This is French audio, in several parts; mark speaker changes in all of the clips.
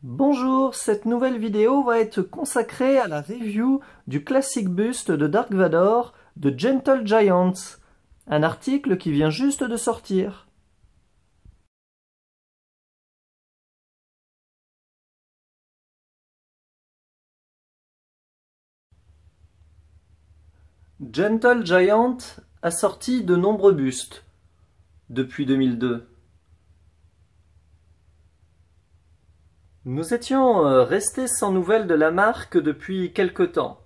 Speaker 1: Bonjour, cette nouvelle vidéo va être consacrée à la review du classique buste de Dark Vador de Gentle Giant, un article qui vient juste de sortir. Gentle Giant a sorti de nombreux bustes depuis 2002. Nous étions restés sans nouvelles de la marque depuis quelque temps,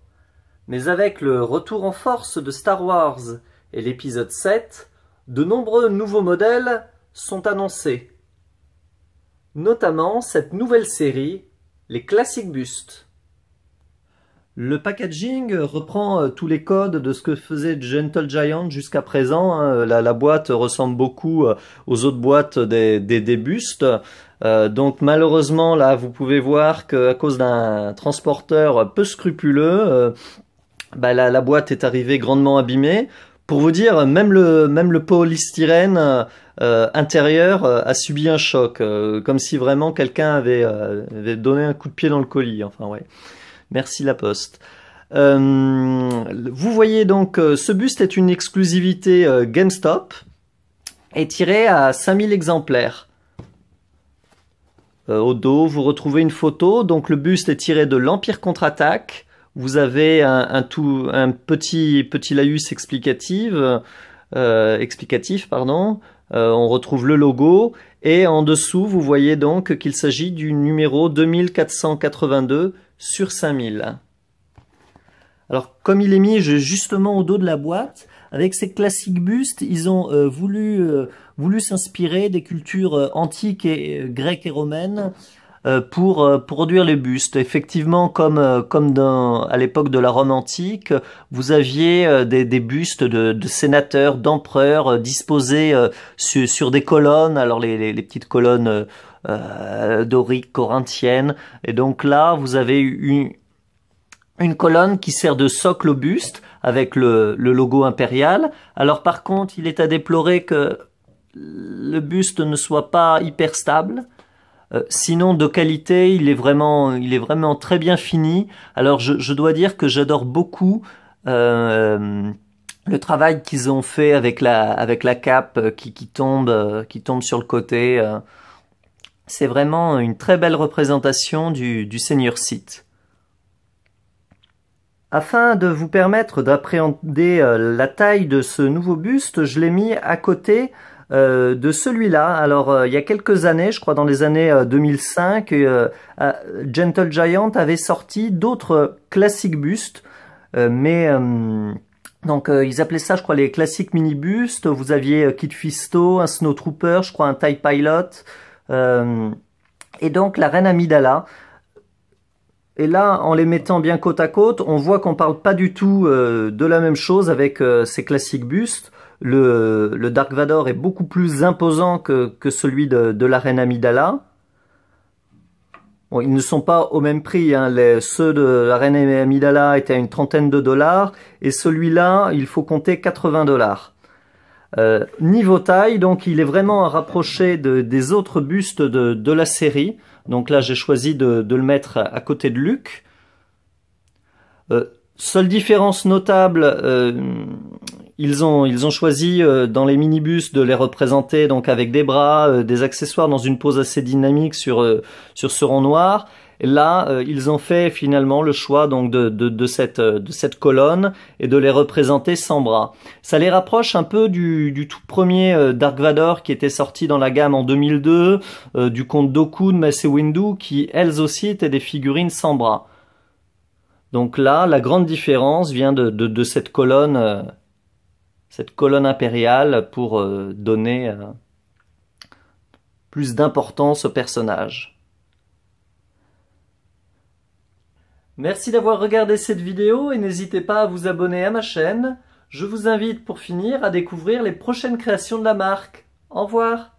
Speaker 1: mais avec le retour en force de Star Wars et l'épisode 7, de nombreux nouveaux modèles sont annoncés, notamment cette nouvelle série, les classiques bustes. Le packaging reprend tous les codes de ce que faisait Gentle Giant jusqu'à présent. La boîte ressemble beaucoup aux autres boîtes des bustes. Donc malheureusement là vous pouvez voir qu'à cause d'un transporteur peu scrupuleux, la boîte est arrivée grandement abîmée. Pour vous dire, même le polystyrène intérieur a subi un choc, comme si vraiment quelqu'un avait donné un coup de pied dans le colis. Enfin ouais. Merci la Poste. Vous voyez donc, ce buste est une exclusivité GameStop et tiré à 5000 exemplaires. Au dos, vous retrouvez une photo. Donc le buste est tiré de l'Empire contre-attaque. Vous avez un petit laïus explicatif. On retrouve le logo et en dessous, vous voyez donc qu'il s'agit du numéro 2482 sur 5000. Alors, comme il est mis justement au dos de la boîte, avec ces classiques bustes, ils ont voulu s'inspirer des cultures antiques et grecques et romaines pour produire les bustes. Effectivement, comme à l'époque de la Rome antique, vous aviez des bustes de sénateurs, d'empereurs disposés sur des colonnes. Alors les petites colonnes doriques, corinthiennes. Et donc là, vous avez une colonne qui sert de socle au buste avec le logo impérial. Alors par contre, il est à déplorer que le buste ne soit pas hyper stable. Sinon de qualité, il est vraiment très bien fini. Alors je dois dire que j'adore beaucoup le travail qu'ils ont fait avec la cape qui tombe sur le côté. C'est vraiment une très belle représentation du Seigneur Sith. Afin de vous permettre d'appréhender la taille de ce nouveau buste, je l'ai mis à côté de celui-là. Alors il y a quelques années, je crois dans les années 2005, Gentle Giant avait sorti d'autres classiques bustes, donc ils appelaient ça, je crois, les classiques mini bustes. Vous aviez Kit Fisto, un Snowtrooper, je crois un TIE Pilot, et donc la Reine Amidala. Et là, en les mettant bien côte à côte, on voit qu'on parle pas du tout de la même chose avec ces classiques bustes. Le Dark Vador est beaucoup plus imposant que celui de la Reine Amidala. Bon, ils ne sont pas au même prix, hein. Ceux de la Reine Amidala étaient à une trentaine de dollars et celui-là, il faut compter 80 dollars. Niveau taille, donc il est vraiment à rapprocher des autres bustes de la série. Donc là, j'ai choisi de le mettre à côté de Luke. Seule différence notable, ils ont choisi dans les minibus de les représenter donc avec des bras, des accessoires dans une pose assez dynamique sur ce rond noir. Et là, ils ont fait finalement le choix donc de cette colonne et de les représenter sans bras. Ça les rapproche un peu du tout premier Dark Vador qui était sorti dans la gamme en 2002, du Comte Dooku de Mace Windu qui elles aussi étaient des figurines sans bras. Donc là, la grande différence vient de cette colonne impériale pour donner plus d'importance au personnage. Merci d'avoir regardé cette vidéo et n'hésitez pas à vous abonner à ma chaîne. Je vous invite pour finir à découvrir les prochaines créations de la marque. Au revoir!